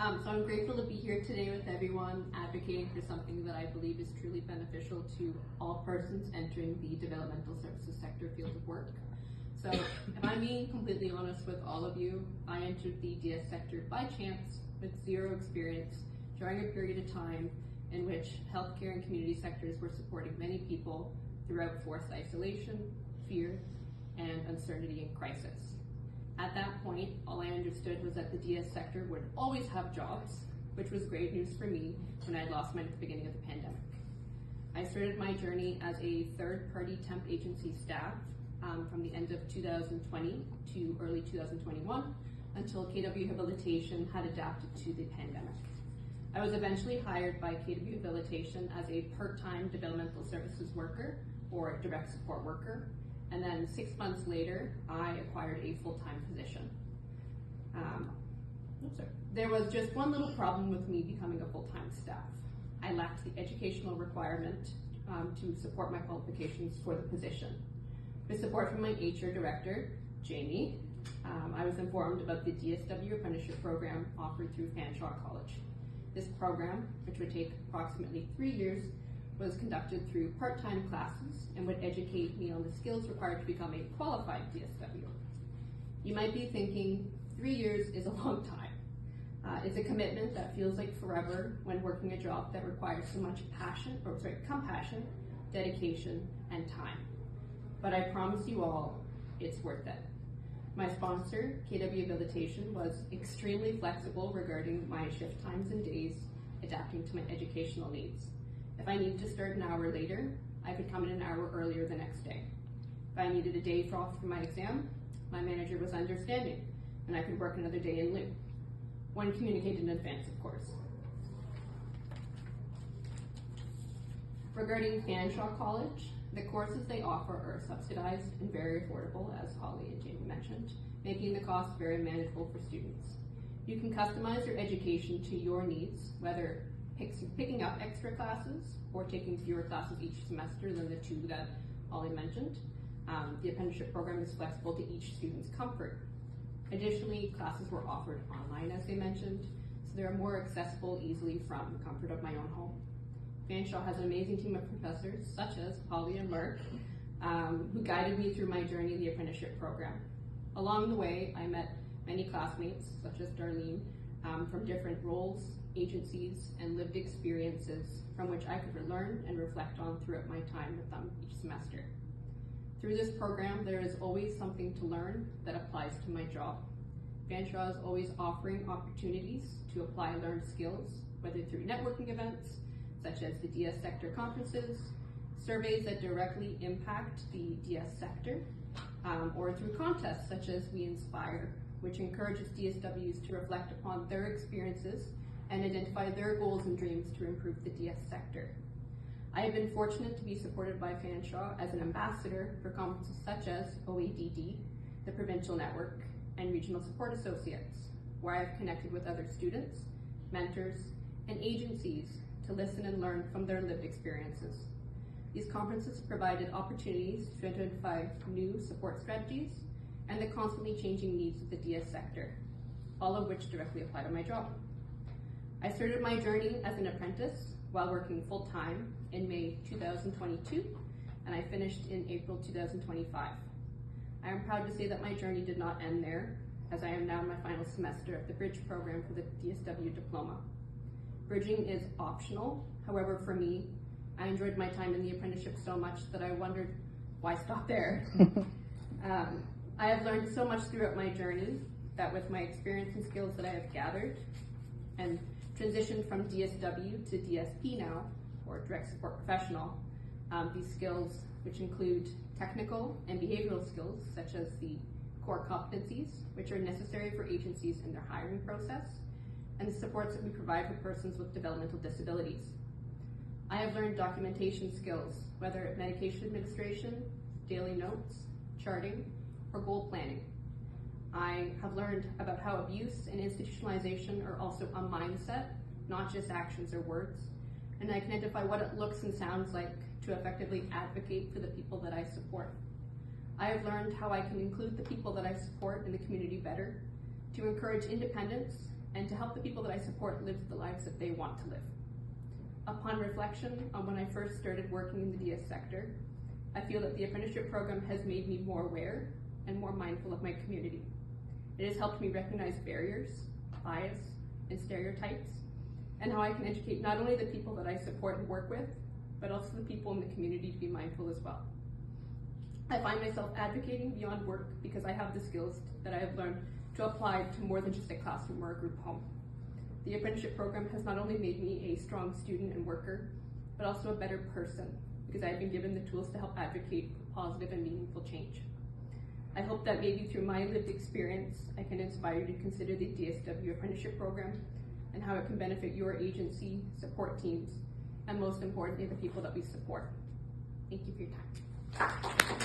So I'm grateful to be here today with everyone advocating for something that I believe is truly beneficial to all persons entering the developmental services sector field of work. So if I'm being completely honest with all of you, I entered the DS sector by chance with zero experience during a period of time in which healthcare and community sectors were supporting many people throughout forced isolation, fear, and uncertainty and crisis. At that point, all I understood was that the DS sector would always have jobs, which was great news for me when I had lost mine at the beginning of the pandemic. I started my journey as a third-party temp agency staff from the end of 2020 to early 2021 until KW Habilitation had adapted to the pandemic. I was eventually hired by KW Habilitation as a part-time developmental services worker or direct support worker. And then 6 months later, I acquired a full-time position. There was just one little problem with me becoming a full-time staff. I lacked the educational requirement to support my qualifications for the position. With support from my HR director, Jamie, I was informed about the DSW Apprenticeship Program offered through Fanshawe College. This program, which would take approximately 3 years, was conducted through part-time classes and would educate me on the skills required to become a qualified DSW. You might be thinking, 3 years is a long time. It's a commitment that feels like forever when working a job that requires so much compassion, dedication, and time. But I promise you all, it's worth it. My sponsor, KW Habilitation, was extremely flexible regarding my shift times and days, adapting to my educational needs. If I needed to start an hour later, I could come in an hour earlier the next day. If I needed a day off for my exam, my manager was understanding, and I could work another day in lieu. When communicated in advance, of course. Regarding Fanshawe College, the courses they offer are subsidized and very affordable, as Holly and Jamie mentioned, making the cost very manageable for students. You can customize your education to your needs, whether picking up extra classes or taking fewer classes each semester than the 2 that Holly mentioned. The apprenticeship program is flexible to each student's comfort. Additionally, classes were offered online, as they mentioned, so they are more accessible easily from the comfort of my own home. Fanshawe has an amazing team of professors, such as Holly and Mark, who guided me through my journey in the apprenticeship program. Along the way, I met many classmates, such as Darlene, from different roles, agencies, and lived experiences from which I could learn and reflect on throughout my time with them each semester. Through this program, there is always something to learn that applies to my job. Fanshawe is always offering opportunities to apply learned skills, whether through networking events, such as the DS sector conferences, surveys that directly impact the DS sector, or through contests such as We Inspire, which encourages DSWs to reflect upon their experiences and identify their goals and dreams to improve the DS sector. I have been fortunate to be supported by Fanshawe as an ambassador for conferences such as OADD, the Provincial Network, and Regional Support Associates, where I have connected with other students, mentors, and agencies to listen and learn from their lived experiences. These conferences provided opportunities to identify new support strategies and the constantly changing needs of the DS sector, all of which directly apply to my job. I started my journey as an apprentice while working full-time in May 2022, and I finished in April 2025. I am proud to say that my journey did not end there, as I am now in my final semester of the Bridge program for the DSW diploma. Bridging is optional, however for me, I enjoyed my time in the apprenticeship so much that I wondered, why stop there? I have learned so much throughout my journey that with my experience and skills that I have gathered and transitioned from DSW to DSP now, or Direct Support Professional, these skills, which include technical and behavioral skills, such as the core competencies, which are necessary for agencies in their hiring process, and the supports that we provide for persons with developmental disabilities. I have learned documentation skills, whether medication administration, daily notes, charting, or goal planning. I have learned about how abuse and institutionalization are also a mindset, not just actions or words, and I can identify what it looks and sounds like to effectively advocate for the people that I support. I have learned how I can include the people that I support in the community better, to encourage independence, and to help the people that I support live the lives that they want to live. Upon reflection on when I first started working in the DS sector, I feel that the apprenticeship program has made me more aware and more mindful of my community. It has helped me recognize barriers, bias, and stereotypes, and how I can educate not only the people that I support and work with, but also the people in the community to be mindful as well. I find myself advocating beyond work because I have the skills that I have learned to apply to more than just a classroom or a group home. The apprenticeship program has not only made me a strong student and worker, but also a better person because I have been given the tools to help advocate for positive and meaningful change. I hope that maybe through my lived experience, I can inspire you to consider the DSW Apprenticeship Program and how it can benefit your agency, support teams, and most importantly, the people that we support. Thank you for your time.